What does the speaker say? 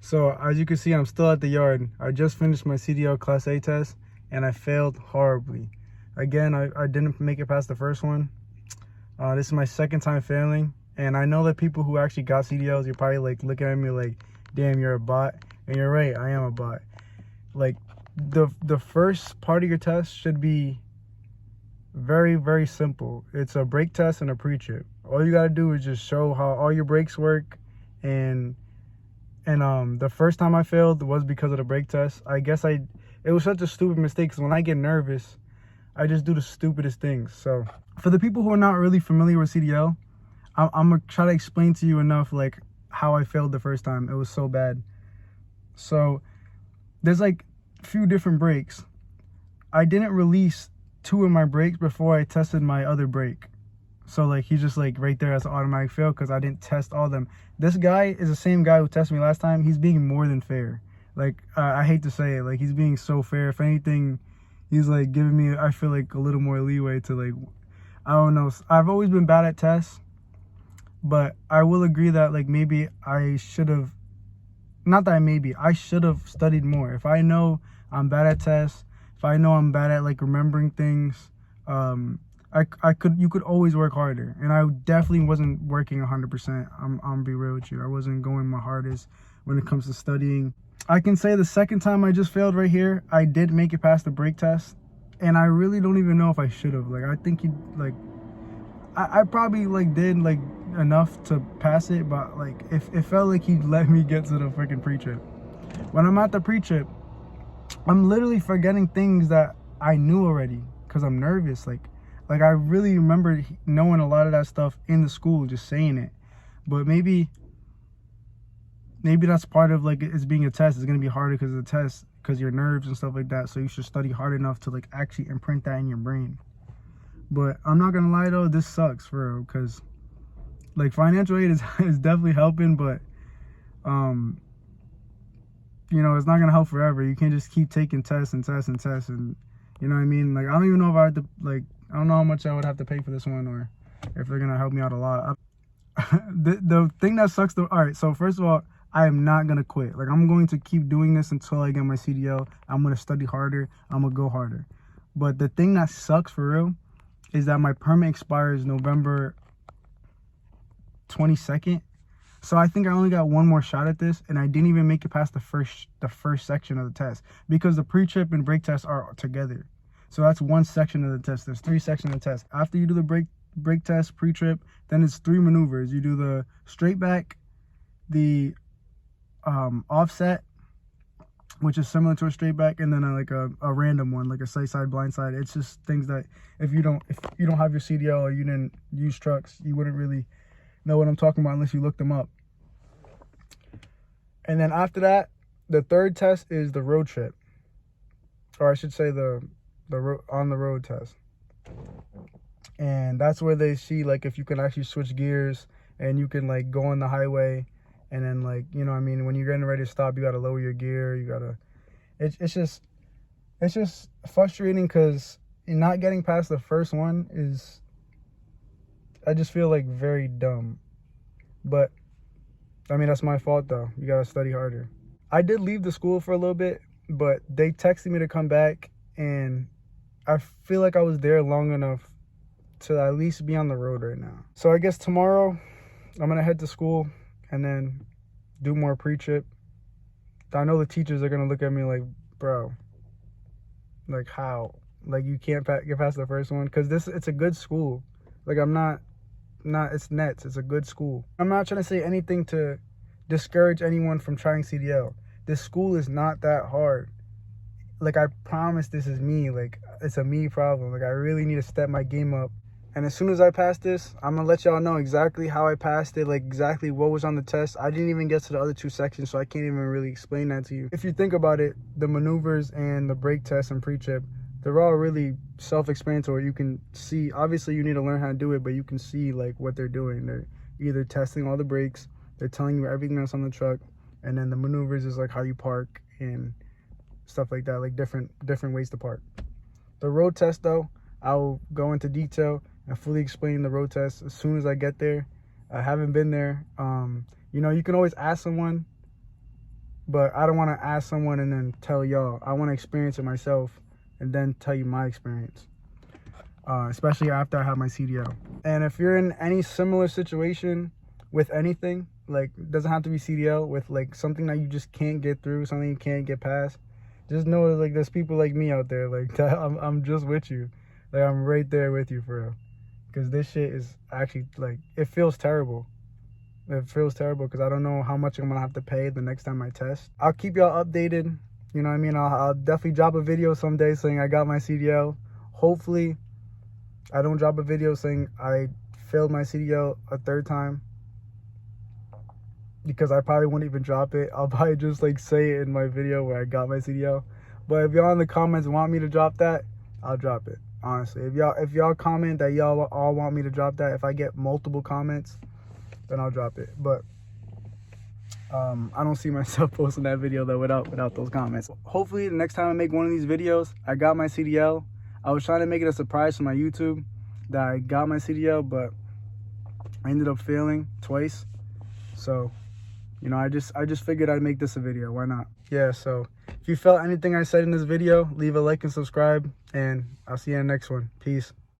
So as you can see, I'm still at the yard. I just finished my CDL Class A test and I failed horribly. Again, I didn't make it past the first one. This is my second time failing. And I know that people who actually got CDLs, you're probably like looking at me like, damn, you're a bot. And you're right, I am a bot. Like the first part of your test should be very, very simple. It's a brake test and a pre-trip. All you gotta do is just show how all your brakes work. And the first time I failed was because of the brake test. I guess it was such a stupid mistake because when I get nervous, I just do the stupidest things. So for the people who are not really familiar with CDL, I'm gonna try to explain to you enough like how I failed the first time. It was so bad. So there's like a few different brakes. I didn't release 2 of my brakes before I tested my other brake. So like he's just like right there as an automatic fail because I didn't test all of them. This guy is the same guy who tested me last time. He's being more than fair. Like I hate to say it, like he's being so fair. If anything, he's like giving me, I feel like, a little more leeway to like, I don't know. I've always been bad at tests, but I will agree that like maybe I should have, not that I should have studied more. If I know I'm bad at tests, if I know I'm bad at like remembering things, you could always work harder. And I definitely wasn't working 100%. I'm gonna be real with you. I wasn't going my hardest when it comes to studying. I can say the second time I just failed right here, I did make it past the brake test. And I really don't even know if I should have. Like, I think I probably like did like enough to pass it, but like it felt like he'd let me get to the freaking pre-trip. When I'm at the pre-trip, I'm literally forgetting things that I knew already because I'm nervous. Like I really remember knowing a lot of that stuff in the school, just saying it. But maybe that's part of like it's being a test. It's gonna be harder because of the test, because your nerves and stuff like that. So you should study hard enough to like actually imprint that in your brain. But I'm not gonna lie though, this sucks for real, because like financial aid is definitely helping, but you know, it's not gonna help forever. You can't just keep taking tests and tests and tests, and you know what I mean? Like I don't even know if I had to, like, I don't know how much I would have to pay for this one, or if they're gonna help me out a lot. The thing that sucks though, all right, so first of all, I am not gonna quit. Like I'm going to keep doing this until I get my CDL. I'm gonna study harder. I'm gonna go harder. But the thing that sucks for real is that my permit expires November 22nd. So I think I only got one more shot at this, and I didn't even make it past the first section of the test, because the pre-trip and brake tests are together. So that's one section of the test. There's 3 sections of the test. After you do the brake test, pre-trip, then it's 3 maneuvers. You do the straight back, the offset, which is similar to a straight back, and then like a random one, like a side blind side. It's just things that if you don't have your CDL or you didn't use trucks, you wouldn't really know what I'm talking about unless you look them up. And then after that, the third test is the road trip, or I should say the on the road test. And that's where they see like if you can actually switch gears and you can like go on the highway, and then like, you know what I mean, when you're getting ready to stop, you got to lower your gear. You got to, it's just frustrating because not getting past the first one is, I just feel like very dumb. But I mean, that's my fault though. You got to study harder. I did leave the school for a little bit, but they texted me to come back, and I feel like I was there long enough to at least be on the road right now. So I guess tomorrow I'm going to head to school and then do more pre-trip. I know the teachers are going to look at me like, bro, like how? Like you can't get past the first one? Because it's a good school. Like I'm not, it's Nets. It's a good school. I'm not trying to say anything to discourage anyone from trying CDL. This school is not that hard. Like I promise this is me. Like it's a me problem. Like I really need to step my game up. And as soon as I pass this, I'm going to let y'all know exactly how I passed it, like exactly what was on the test. I didn't even get to the other 2 sections, so I can't even really explain that to you. If you think about it, the maneuvers and the brake test and pre-trip, they're all really self-explanatory. You can see, obviously you need to learn how to do it, but you can see like what they're doing. They're either testing all the brakes, they're telling you everything that's on the truck, and then the maneuvers is like how you park and stuff like that, like different ways to park. The road test though, I'll go into detail and fully explain the road test as soon as I get there. I haven't been there. You know, you can always ask someone But I don't want to ask someone and then tell y'all. I want to experience it myself and then tell you my experience, especially after I have my CDL. And if you're in any similar situation with anything, like, it doesn't have to be CDL, with like something that you just can't get through, something you can't get past, just know like there's people like me out there, like that. I'm just with you, like I'm right there with you for real, because this shit is actually, like, it feels terrible. It feels terrible because I don't know how much I'm gonna have to pay the next time I test. I'll keep y'all updated, you know what I mean? I'll definitely drop a video someday saying I got my CDL. Hopefully I don't drop a video saying I failed my CDL a third time, because I probably won't even drop it. I'll probably just like say it in my video where I got my CDL. But if y'all in the comments want me to drop that, I'll drop it, honestly. If y'all comment that y'all all want me to drop that, if I get multiple comments, then I'll drop it. But I don't see myself posting that video though without those comments. Hopefully the next time I make one of these videos, I got my CDL. I was trying to make it a surprise for my YouTube that I got my CDL, but I ended up failing twice. So, you know, I just figured I'd make this a video. Why not? Yeah, so if you felt anything I said in this video, leave a like and subscribe, and I'll see you in the next one. Peace.